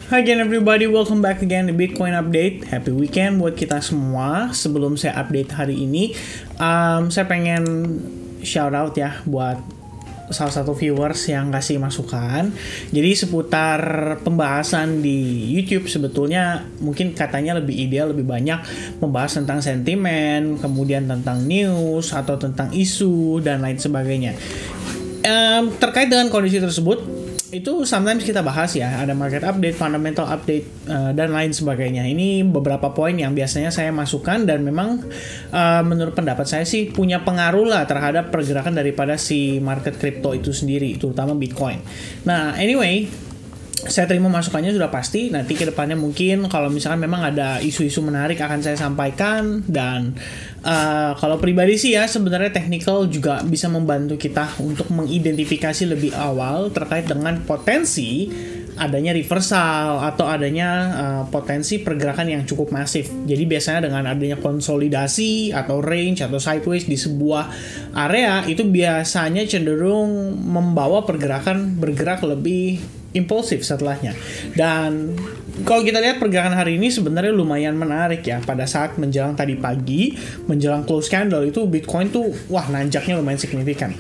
Hi again everybody, welcome back again di Bitcoin Update. Happy weekend buat kita semua. Sebelum saya update hari ini, saya pengen shout out ya buat salah satu viewers yang kasih masukan. Jadi seputar pembahasan di YouTube sebetulnya mungkin katanya lebih ideal, lebih banyak membahas tentang sentimen, kemudian tentang news atau tentang isu dan lain sebagainya. Terkait dengan kondisi tersebut, itu sometimes kita bahas ya, ada market update, fundamental update, dan lain sebagainya. Ini beberapa poin yang biasanya saya masukkan dan memang menurut pendapat saya sih punya pengaruh lah terhadap pergerakan daripada si market crypto itu sendiri, terutama Bitcoin. Nah, anyway, saya terima masukannya sudah pasti. Nanti ke depannya mungkin kalau misalkan memang ada isu-isu menarik akan saya sampaikan. Dan kalau pribadi sih ya, sebenarnya technical juga bisa membantu kita untuk mengidentifikasi lebih awal terkait dengan potensi adanya reversal atau adanya potensi pergerakan yang cukup masif. Jadi biasanya dengan adanya konsolidasi atau range atau sideways di sebuah area, itu biasanya cenderung membawa pergerakan bergerak lebih impulsif setelahnya. Dan kalau kita lihat pergerakan hari ini sebenarnya lumayan menarik ya. Pada saat menjelang tadi pagi, menjelang close candle itu Bitcoin tuh wah nanjaknya lumayan signifikan.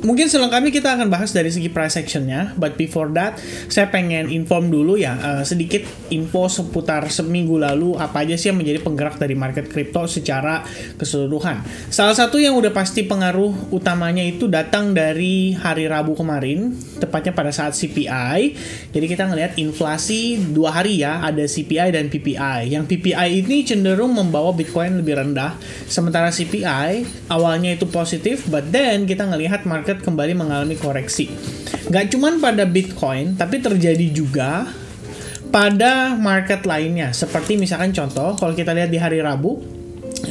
Mungkin selengkapnya kita akan bahas dari segi price action-nya, but before that, saya pengen inform dulu ya, sedikit info seputar seminggu lalu, apa aja sih yang menjadi penggerak dari market crypto secara keseluruhan. Salah satu yang udah pasti pengaruh utamanya itu datang dari hari Rabu kemarin, tepatnya pada saat CPI. Jadi kita ngelihat inflasi 2 hari ya, ada CPI dan PPI. Yang PPI ini cenderung membawa Bitcoin lebih rendah, sementara CPI awalnya itu positif, but then kita ngelihat market kembali mengalami koreksi. Gak cuman pada Bitcoin, tapi terjadi juga pada market lainnya. Seperti misalkan contoh, kalau kita lihat di hari Rabu,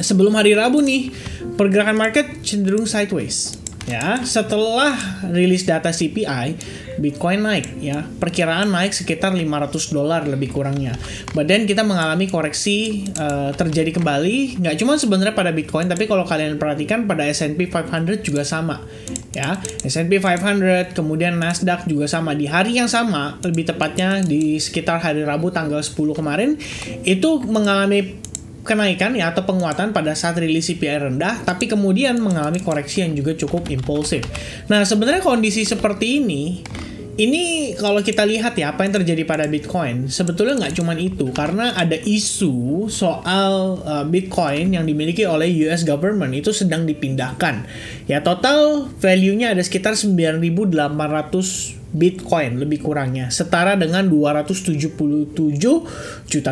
sebelum hari Rabu nih, pergerakan market cenderung sideways. Ya, setelah rilis data CPI, Bitcoin naik ya, perkiraan naik sekitar $500 lebih kurangnya. Badan kita mengalami koreksi terjadi kembali, nggak cuma sebenarnya pada Bitcoin, tapi kalau kalian perhatikan pada S&P 500 juga sama. Ya, S&P 500, kemudian Nasdaq juga sama di hari yang sama, lebih tepatnya di sekitar hari Rabu tanggal 10 kemarin, itu mengalami kenaikan ya atau penguatan pada saat rilis CPI rendah, tapi kemudian mengalami koreksi yang juga cukup impulsif. Nah, sebenarnya kondisi seperti ini kalau kita lihat ya apa yang terjadi pada Bitcoin, sebetulnya nggak cuma itu, karena ada isu soal Bitcoin yang dimiliki oleh US government itu sedang dipindahkan. Ya, total value-nya ada sekitar 9.800 Bitcoin lebih kurangnya, setara dengan $277 juta.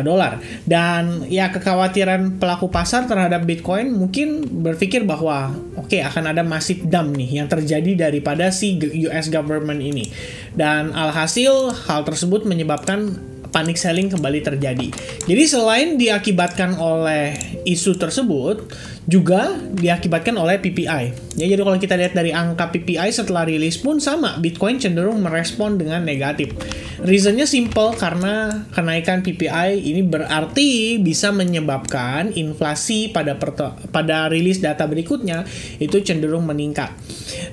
Dan ya kekhawatiran pelaku pasar terhadap Bitcoin mungkin berpikir bahwa oke, akan ada massive dump nih yang terjadi daripada si US government ini. Dan alhasil hal tersebut menyebabkan panic selling kembali terjadi. Jadi selain diakibatkan oleh isu tersebut, juga diakibatkan oleh PPI. Ya, jadi kalau kita lihat dari angka PPI setelah rilis pun sama, Bitcoin cenderung merespon dengan negatif. Reasonnya simple, karena kenaikan PPI ini berarti bisa menyebabkan inflasi pada rilis data berikutnya itu cenderung meningkat.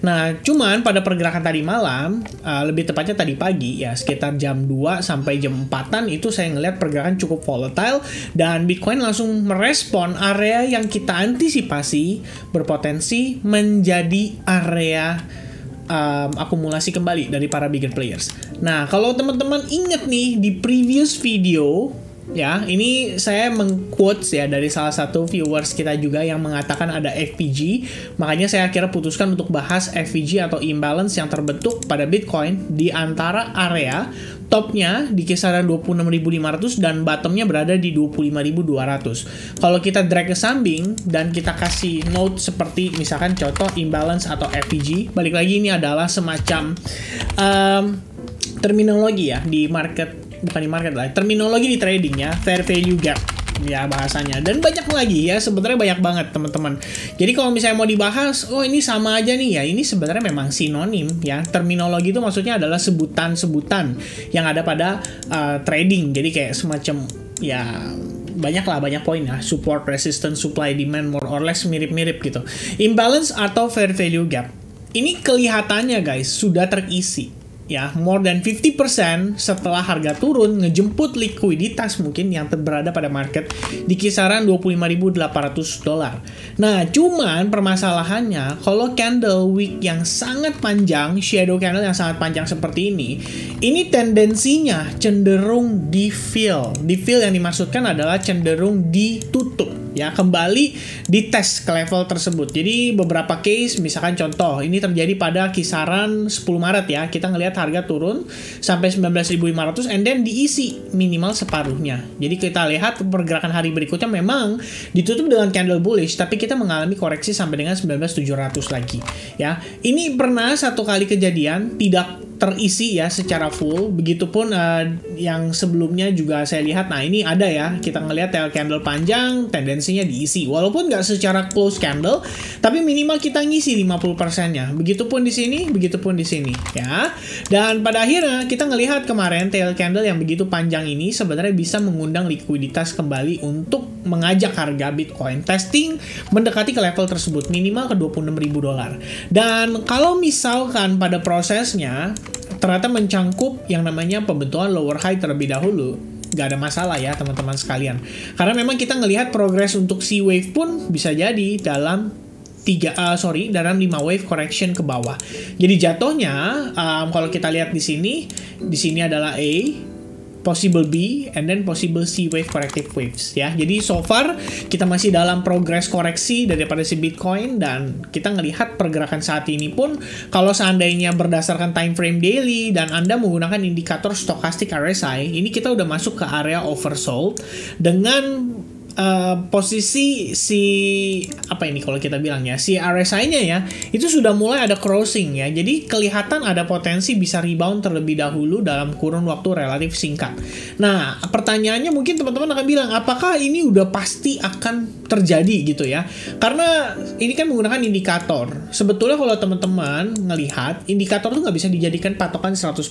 Nah, cuman pada pergerakan tadi malam, lebih tepatnya tadi pagi ya, sekitar jam 2 sampai jam 4-an itu saya ngelihat pergerakan cukup volatile dan Bitcoin langsung merespon area yang kita antisipasi berpotensi menjadi area akumulasi kembali dari para bigger players. Nah, kalau teman-teman ingat nih di previous video ya, ini saya meng-quotes ya dari salah satu viewers kita juga yang mengatakan ada FPG. Makanya saya akhirnya putuskan untuk bahas FPG atau imbalance yang terbentuk pada Bitcoin di antara area topnya di kisaran 26.500 dan bottomnya berada di 25.200. Kalau kita drag ke samping dan kita kasih note seperti misalkan contoh imbalance atau FPG, balik lagi ini adalah semacam terminologi ya di market, bukan di market lah, terminologi di trading ya, fair value gap ya bahasanya, dan banyak lagi ya, sebenarnya banyak banget teman-teman. Jadi kalau misalnya mau dibahas, oh ini sama aja nih ya, ini sebenarnya memang sinonim ya. Terminologi itu maksudnya adalah sebutan-sebutan yang ada pada trading. Jadi kayak semacam ya banyak poin ya, support, resistance, supply, demand, more or less mirip-mirip gitu. Imbalance atau fair value gap ini kelihatannya guys sudah terisi ya, more than 50% setelah harga turun ngejemput likuiditas mungkin yang berada pada market di kisaran $25.800. Nah, cuman permasalahannya kalau candle wick yang sangat panjang, shadow candle yang sangat panjang seperti ini tendensinya cenderung di fill. Di fill yang dimaksudkan adalah cenderung ditutup, ya, kembali dites ke level tersebut. Jadi beberapa case, misalkan contoh, ini terjadi pada kisaran 10 Maret ya, kita ngelihat harga turun sampai 19.500 and then diisi minimal separuhnya. Jadi kita lihat pergerakan hari berikutnya memang ditutup dengan candle bullish, tapi kita mengalami koreksi sampai dengan 19.700 lagi, ya. Ini pernah satu kali kejadian tidak terisi ya secara full. Begitupun yang sebelumnya juga saya lihat. Nah, ini ada ya, kita ngelihat tail candle panjang tendensinya diisi walaupun nggak secara close candle, tapi minimal kita ngisi 50%-nya. Begitupun di sini, begitupun di sini, ya. Dan pada akhirnya kita ngelihat kemarin tail candle yang begitu panjang ini sebenarnya bisa mengundang likuiditas kembali untuk mengajak harga Bitcoin testing mendekati ke level tersebut minimal ke $26.000. Dan kalau misalkan pada prosesnya ternyata mencangkup yang namanya pembentukan lower high terlebih dahulu, gak ada masalah ya teman-teman sekalian. Karena memang kita ngelihat progres untuk C wave pun bisa jadi dalam 5 wave correction ke bawah. Jadi jatuhnya kalau kita lihat di sini adalah A, possible B, and then possible C wave corrective waves, ya. Jadi so far kita masih dalam progres koreksi daripada si Bitcoin, dan kita ngelihat pergerakan saat ini pun kalau seandainya berdasarkan time frame daily dan Anda menggunakan indikator stochastic RSI, ini kita udah masuk ke area oversold dengan posisi si kalau kita bilangnya si RSI-nya ya itu sudah mulai ada crossing, ya. Jadi kelihatan ada potensi bisa rebound terlebih dahulu dalam kurun waktu relatif singkat. Nah, pertanyaannya mungkin teman-teman akan bilang, apakah ini udah pasti akan terjadi gitu ya? Karena ini kan menggunakan indikator. Sebetulnya kalau teman-teman ngelihat indikator tuh nggak bisa dijadikan patokan 100%.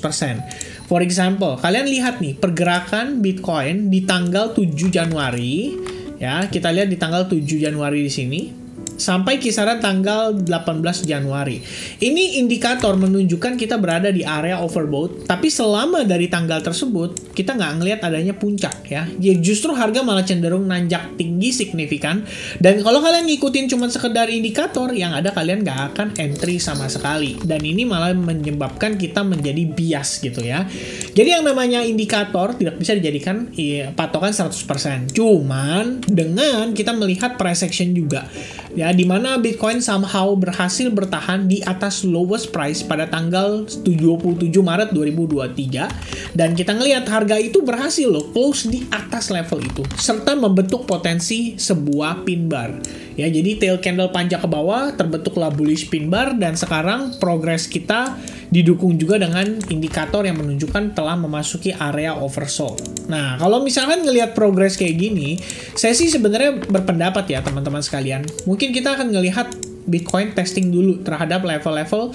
For example, kalian lihat nih pergerakan Bitcoin di tanggal 7 Januari. Ya, kita lihat di tanggal 7 Januari di sini sampai kisaran tanggal 18 Januari. Ini indikator menunjukkan kita berada di area overbought, tapi selama dari tanggal tersebut kita nggak ngelihat adanya puncak, ya. Justru harga malah cenderung nanjak tinggi signifikan, dan kalau kalian ngikutin cuma sekedar indikator, yang ada kalian nggak akan entry sama sekali, dan ini malah menyebabkan kita menjadi bias gitu ya. Jadi yang namanya indikator tidak bisa dijadikan patokan 100%. Cuman dengan kita melihat price action juga, ya, di mana Bitcoin somehow berhasil bertahan di atas lowest price pada tanggal 27 Maret 2023, dan kita ngelihat harga itu berhasil loh close di atas level itu serta membentuk potensi sebuah pin bar. Ya, jadi tail candle panjang ke bawah terbentuklah bullish pin bar, dan sekarang progres kita didukung juga dengan indikator yang menunjukkan telah memasuki area oversold. Nah, kalau misalkan ngelihat progres kayak gini, saya sih sebenarnya berpendapat ya teman-teman sekalian, mungkin kita akan ngelihat Bitcoin testing dulu terhadap level-level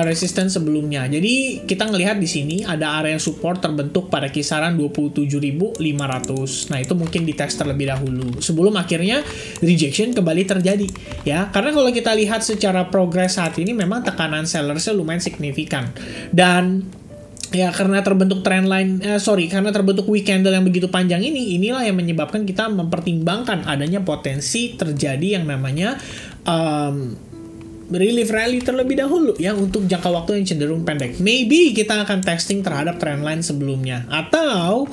resistance sebelumnya. Jadi kita ngelihat di sini ada area support terbentuk pada kisaran 27.500. Nah, itu mungkin dites terlebih dahulu sebelum akhirnya rejection kembali terjadi, ya. Karena kalau kita lihat secara progres saat ini memang tekanan sellersnya lumayan signifikan, dan ya karena terbentuk karena terbentuk weak candle yang begitu panjang inilah yang menyebabkan kita mempertimbangkan adanya potensi terjadi yang namanya relief rally terlebih dahulu, ya, untuk jangka waktu yang cenderung pendek. Maybe kita akan testing terhadap trendline sebelumnya, atau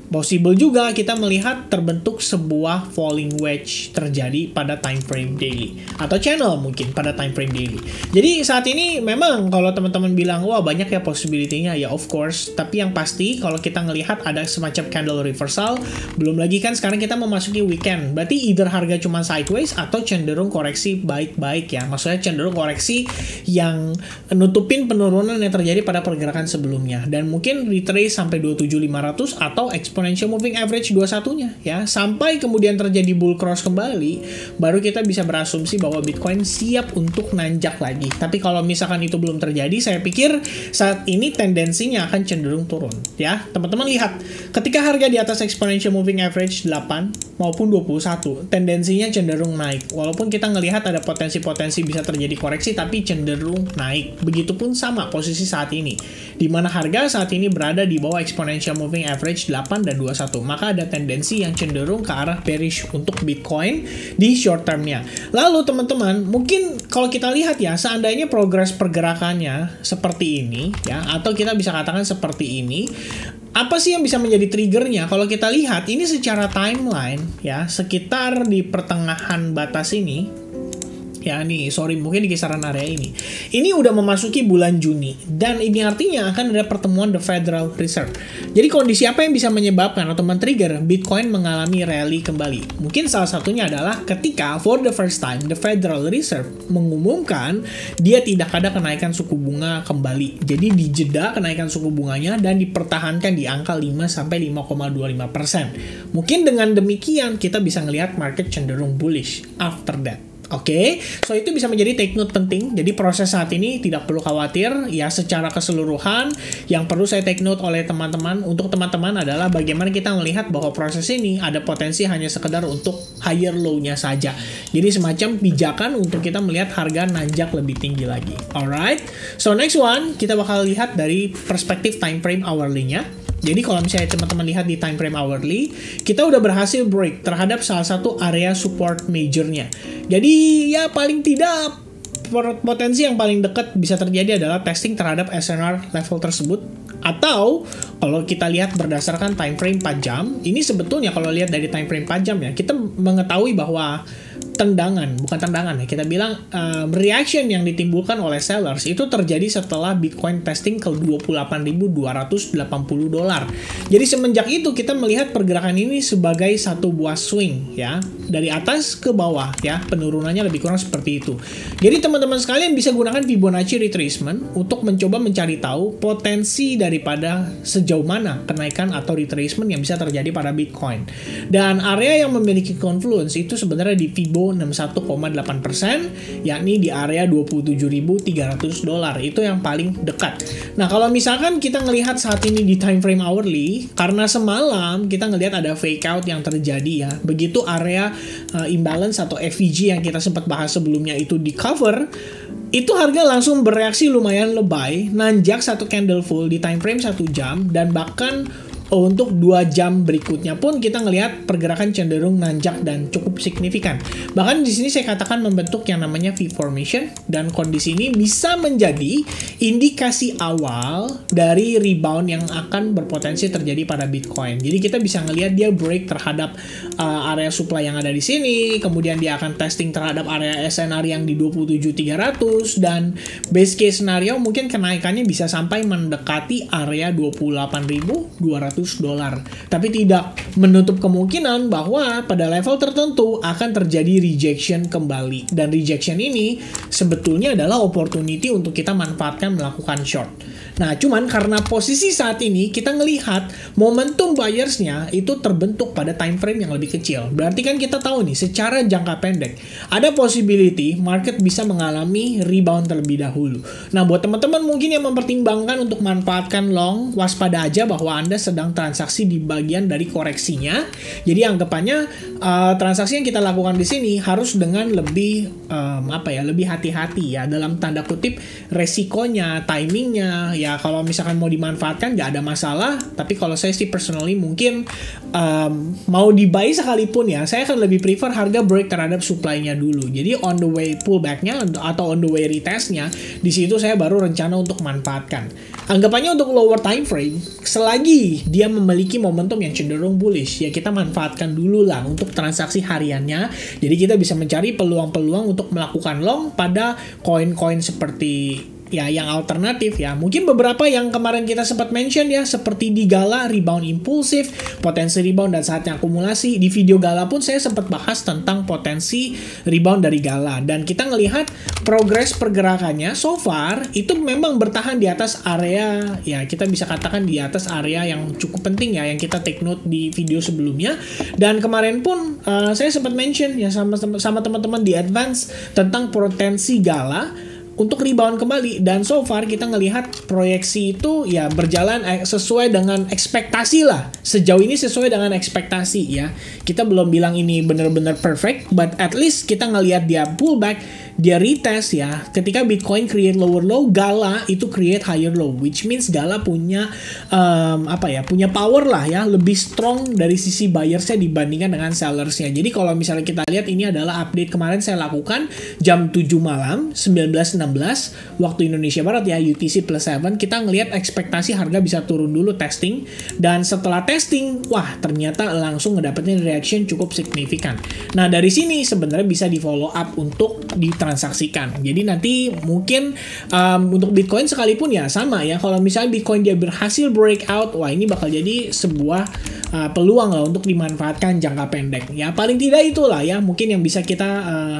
possible juga kita melihat terbentuk sebuah falling wedge terjadi pada time frame daily, atau channel mungkin pada time frame daily. Jadi saat ini memang kalau teman-teman bilang wah banyak ya possibility-nya, ya of course, tapi yang pasti kalau kita ngelihat ada semacam candle reversal, belum lagi kan sekarang kita memasuki weekend, berarti either harga cuma sideways atau cenderung koreksi baik-baik, ya. Maksudnya cenderung koreksi yang nutupin penurunan yang terjadi pada pergerakan sebelumnya, dan mungkin retrace sampai 27.500 atau exponential moving average 21-nya ya. Sampai kemudian terjadi bull cross kembali, baru kita bisa berasumsi bahwa Bitcoin siap untuk nanjak lagi. Tapi kalau misalkan itu belum terjadi, saya pikir saat ini tendensinya akan cenderung turun ya. Teman-teman lihat, ketika harga di atas exponential moving average 8 maupun 21, tendensinya cenderung naik. Walaupun kita ngelihat ada potensi-potensi bisa terjadi koreksi, tapi cenderung naik. Begitupun sama posisi saat ini, di mana harga saat ini berada di bawah exponential moving average 8 dan 21. Maka ada tendensi yang cenderung ke arah bearish untuk Bitcoin di short termnya. Lalu teman-teman, mungkin kalau kita lihat ya, seandainya progres pergerakannya seperti ini ya, atau kita bisa katakan seperti ini, apa sih yang bisa menjadi triggernya? Kalau kita lihat ini secara timeline ya, sekitar di pertengahan batas ini ya, nih sorry, mungkin di kisaran area ini udah memasuki bulan Juni, dan ini artinya akan ada pertemuan The Federal Reserve. Jadi kondisi apa yang bisa menyebabkan atau men-trigger Bitcoin mengalami rally kembali? Mungkin salah satunya adalah ketika for the first time The Federal Reserve mengumumkan dia tidak ada kenaikan suku bunga kembali. Jadi dijeda kenaikan suku bunganya dan dipertahankan di angka 5-5,25%. Mungkin dengan demikian kita bisa ngelihat market cenderung bullish after that. Oke, so itu bisa menjadi take note penting. Jadi proses saat ini tidak perlu khawatir ya, secara keseluruhan yang perlu saya take note oleh teman-teman, untuk teman-teman adalah bagaimana kita melihat bahwa proses ini ada potensi hanya sekedar untuk higher low-nya saja. Jadi semacam pijakan untuk kita melihat harga nanjak lebih tinggi lagi. Alright, so next one kita bakal lihat dari perspektif time frame hourly-nya. Jadi kalau misalnya teman-teman lihat di time frame hourly, kita udah berhasil break terhadap salah satu area support majornya. Jadi ya paling tidak potensi yang paling dekat bisa terjadi adalah testing terhadap SNR level tersebut. Atau kalau kita lihat berdasarkan time frame 4 jam, ini sebetulnya kalau lihat dari time frame 4 jam ya, kita mengetahui bahwa bukan tendangan ya, kita bilang reaction yang ditimbulkan oleh sellers itu terjadi setelah Bitcoin testing ke $28.280. Jadi semenjak itu kita melihat pergerakan ini sebagai satu buah swing ya, dari atas ke bawah ya, penurunannya lebih kurang seperti itu. Jadi teman-teman sekalian bisa gunakan Fibonacci retracement untuk mencoba mencari tahu potensi daripada sejauh mana kenaikan atau retracement yang bisa terjadi pada Bitcoin. Dan area yang memiliki confluence itu sebenarnya di Fibo 61,8%, yakni di area $27.300. Itu yang paling dekat. Nah, kalau misalkan kita ngelihat saat ini di time frame hourly, karena semalam kita ngelihat ada fake out yang terjadi ya. Begitu area imbalance atau FVG yang kita sempat bahas sebelumnya itu di cover, itu harga langsung bereaksi lumayan lebay, nanjak satu candle full di time frame 1 jam, dan bahkan untuk 2 jam berikutnya pun kita ngelihat pergerakan cenderung nanjak dan cukup signifikan. Bahkan di sini saya katakan membentuk yang namanya V formation, dan kondisi ini bisa menjadi indikasi awal dari rebound yang akan berpotensi terjadi pada Bitcoin. Jadi kita bisa ngelihat dia break terhadap area supply yang ada di sini, kemudian dia akan testing terhadap area SNR yang di 27.300, dan base case scenario mungkin kenaikannya bisa sampai mendekati area $28.200. Tapi tidak menutup kemungkinan bahwa pada level tertentu akan terjadi rejection kembali, dan rejection ini sebetulnya adalah opportunity untuk kita manfaatkan melakukan short. Nah, cuman karena posisi saat ini kita ngelihat momentum buyersnya itu terbentuk pada time frame yang lebih kecil. Berarti kan kita tahu nih, secara jangka pendek ada possibility market bisa mengalami rebound terlebih dahulu. Nah, buat teman-teman mungkin yang mempertimbangkan untuk manfaatkan long, waspada aja bahwa Anda sedang transaksi di bagian dari koreksinya. Jadi anggapannya transaksi yang kita lakukan di sini harus dengan lebih lebih hati-hati ya, dalam tanda kutip resikonya, timingnya ya. Kalau misalkan mau dimanfaatkan nggak ada masalah, tapi kalau saya sih personally mungkin mau di buy sekalipun ya, saya akan lebih prefer harga break terhadap supply-nya dulu. Jadi on the way pullback-nya atau on the way retest-nya, di situ saya baru rencana untuk manfaatkan. Anggapannya untuk lower time frame, selagi dia memiliki momentum yang cenderung bullish, ya kita manfaatkan dulu lah untuk transaksi hariannya. Jadi kita bisa mencari peluang-peluang untuk melakukan long pada koin-koin seperti ya yang alternatif ya. Mungkin beberapa yang kemarin kita sempat mention ya, seperti di Gala rebound impulsif, potensi rebound dan saatnya akumulasi. Di video Gala pun saya sempat bahas tentang potensi rebound dari Gala, dan kita ngelihat progres pergerakannya so far itu memang bertahan di atas area, ya kita bisa katakan di atas area yang cukup penting ya, yang kita take note di video sebelumnya. Dan kemarin pun saya sempat mention ya sama teman-teman di Advance tentang potensi Gala untuk rebound kembali, dan so far kita ngelihat proyeksi itu ya berjalan sesuai dengan ekspektasi lah. Sejauh ini sesuai dengan ekspektasi ya. Kita belum bilang ini benar-benar perfect, but at least kita ngelihat dia pullback, dia retest ya. Ketika Bitcoin create lower low, Gala itu create higher low, which means Gala punya punya power lah ya, lebih strong dari sisi buyersnya dibandingkan dengan sellersnya. Jadi kalau misalnya kita lihat, ini adalah update kemarin saya lakukan jam 7 malam 19.16 waktu Indonesia Barat ya, UTC +7. Kita ngelihat ekspektasi harga bisa turun dulu testing, dan setelah testing wah ternyata langsung ngedapetin reaction cukup signifikan. Nah dari sini sebenarnya bisa di follow up untuk ditransaksikan. Jadi nanti mungkin untuk Bitcoin sekalipun ya sama ya, kalau misalnya Bitcoin dia berhasil breakout, wah ini bakal jadi sebuah peluang lah untuk dimanfaatkan jangka pendek ya. Paling tidak itulah ya mungkin yang bisa kita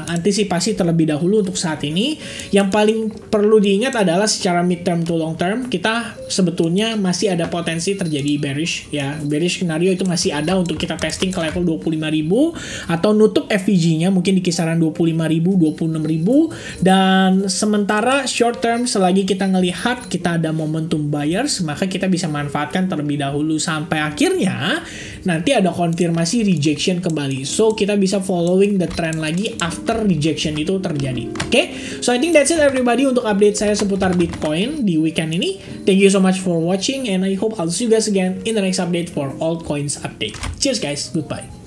antisipasi terlebih dahulu untuk saat ini. Yang paling perlu diingat adalah secara mid term to long term kita sebetulnya masih ada potensi terjadi bearish ya. Bearish scenario itu masih ada untuk kita testing ke level 25.000 atau nutup FVG-nya mungkin di kisaran 25.000, 26.000. Dan sementara short term selagi kita ngelihat kita ada momentum buyers, maka kita bisa manfaatkan terlebih dahulu sampai akhirnya nanti ada konfirmasi rejection kembali. So kita bisa following the trend lagi after rejection itu terjadi. Oke? So I think that's it everybody untuk update saya seputar Bitcoin di weekend ini. Thank you so much for watching, and I hope I'll see you guys again in the next update for altcoins update. Cheers guys, goodbye.